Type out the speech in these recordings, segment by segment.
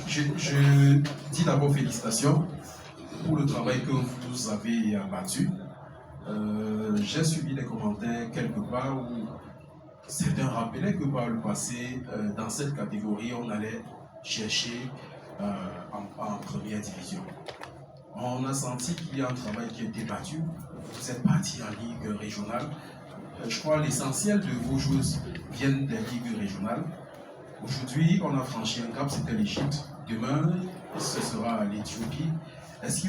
je dis d'abord félicitations pour le travail que vous avez abattu. J'ai suivi les commentaires quelque part où certains rappelaient que par le passé, dans cette catégorie, on allait chercher en première division. On a senti qu'il y a un travail qui a été battu. Vous êtes parti en ligue régionale. Je crois que l'essentiel de vos joueuses viennent des ligues régionales. Aujourd'hui, on a franchi un cap, c'était l'Égypte. Demain, ce sera l'Éthiopie. Est-ce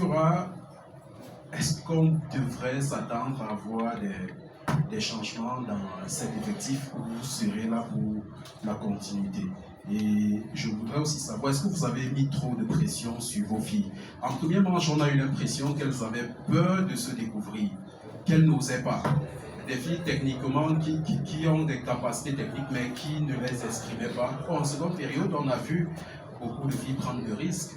qu'on devrait s'attendre à voir des changements dans cet effectif où vous serez là pour la continuité? Et je voudrais aussi savoir, est-ce que vous avez mis trop de pression sur vos filles? En première manche, on a eu l'impression qu'elles avaient peur de se découvrir, qu'elles n'osaient pas. Des filles techniquement qui ont des capacités techniques mais qui ne les exprimaient pas. En seconde période, on a vu beaucoup de filles prendre de risques,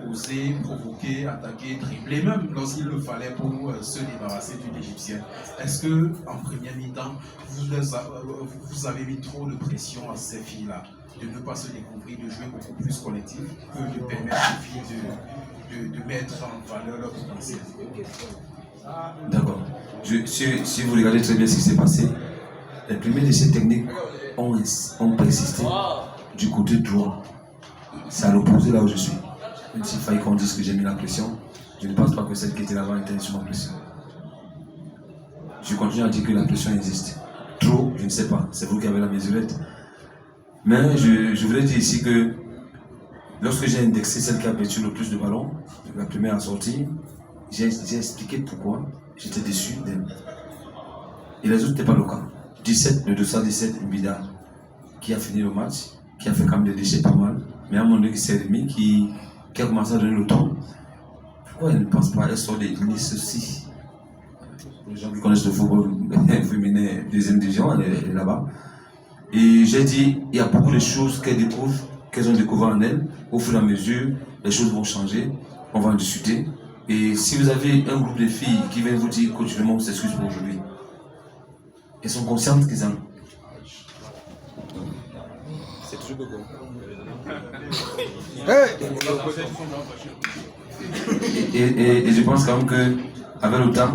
oser, provoquer, attaquer, dribbler, même lorsqu'il le fallait pour se débarrasser d'une Égyptienne. Est-ce que en première mi-temps, vous avez mis trop de pression à ces filles-là, de ne pas se découvrir, de jouer beaucoup plus collectif, que de permettre aux filles de mettre en valeur leur potentiel? D'accord. Si vous regardez très bien ce qui s'est passé, les premiers essais techniques ont persisté du côté droit. C'est à l'opposé là où je suis. Même s'il faille qu'on dise que j'ai mis la pression, je ne pense pas que celle qui était là-bas était sous ma pression. Je continue à dire que la pression existe. Trop, je ne sais pas. C'est vous qui avez la mesurette. Mais je voulais dire ici que lorsque j'ai indexé celle qui a perdu le plus de ballons, la première à sortir, j'ai expliqué pourquoi j'étais déçu d'elle. Et les autres n'étaient pas le cas. 17, le 217, Mbida, qui a fini le match, qui a fait quand même des déchets pas mal, mais à un moment donné, qui s'est remis, qui a commencé à donner le temps. Pourquoi elle ne pense pas? Elle sort des Nice aussi. Les gens qui connaissent le football féminin, deuxième division, elle est là-bas. Et j'ai dit, il y a beaucoup de choses qu'elles ont découvert en elles. Au fur et à mesure, les choses vont changer, on va en discuter. Et si vous avez un groupe de filles qui viennent vous dire, coach, je m'en s'excuse pour aujourd'hui, elles sont conscientes qu'ils en ont. C'est toujours beau. Et je pense quand même qu'avec le temps,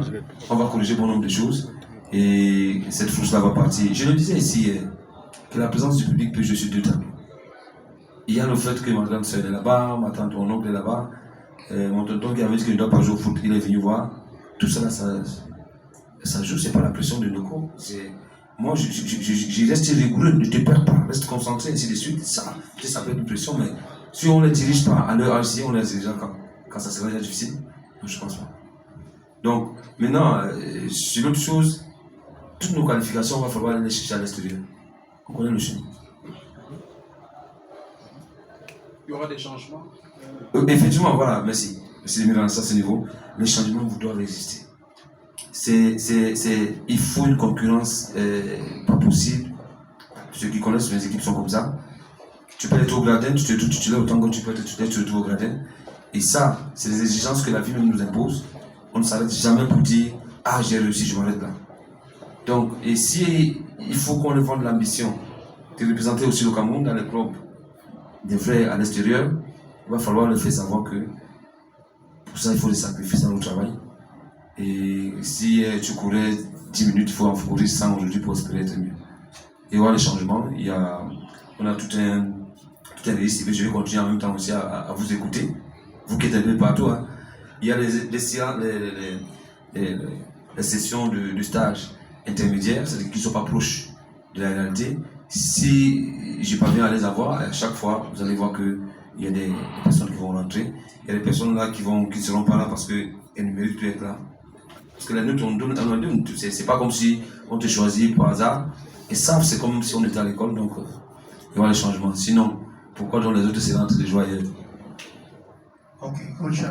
on va corriger bon nombre de choses. Et cette frousse-là va partir. Je le disais ici, que la présence du public peut jouer sur deux tableaux. Il y a le fait que ma grande soeur est là-bas, ma tante, mon oncle est là-bas. Mon tonton qui avait dit qu'il ne doit pas jouer au foot, il est venu voir. Tout ça, ça joue, c'est pas la pression de nos corps. Moi, je reste rigoureux, ne te perds pas, reste concentré, ainsi de suite. Ça peut être une pression, mais si on ne les dirige pas à leur âge, on les dirigera quand ça sera déjà difficile. Donc, je pense pas. Donc, maintenant, sur l'autre chose, toutes nos qualifications, il va falloir les chercher à l'extérieur. On connaît le chemin. Il y aura des changements? Effectivement, voilà, merci. Merci de me lancer à ce niveau. Les changements vous doivent exister. Il faut une concurrence pas possible. Ceux qui connaissent les équipes sont comme ça. Tu peux être au gradin, tu te titulaire autant que tu peux être titulaire, tu te retrouves au gradin. Et ça, c'est des exigences que la vie même nous impose. On ne s'arrête jamais pour dire « Ah, j'ai réussi, je m'arrête là ». Donc, et si il faut qu'on ait de l'ambition de représenter aussi le Cameroun dans les clubs des frères à l'extérieur, il va falloir leur faire savoir que pour ça, il faut des sacrifices dans le travail. Et si tu courais 10 minutes, il faut en courir 100 aujourd'hui pour espérer être mieux. Et voir les changements, on a tout un risque. Je vais continuer en même temps aussi à vous écouter, vous qui êtes un peu partout. Hein. Il y a les sessions de stage intermédiaires, c'est-à-dire qui ne sont pas proches de la réalité. Si je parviens à les avoir, à chaque fois, vous allez voir qu'il y a des personnes qui vont rentrer. Il y a des personnes là qui ne seront pas là parce qu'elles ne méritent plus d'être là. Parce que la note, on donne, c'est pas comme si on te choisit par hasard. Et ça, c'est comme si on était à l'école, donc il y aura des changements. Sinon, pourquoi donc les autres se rentrent de joie? Ok, coach.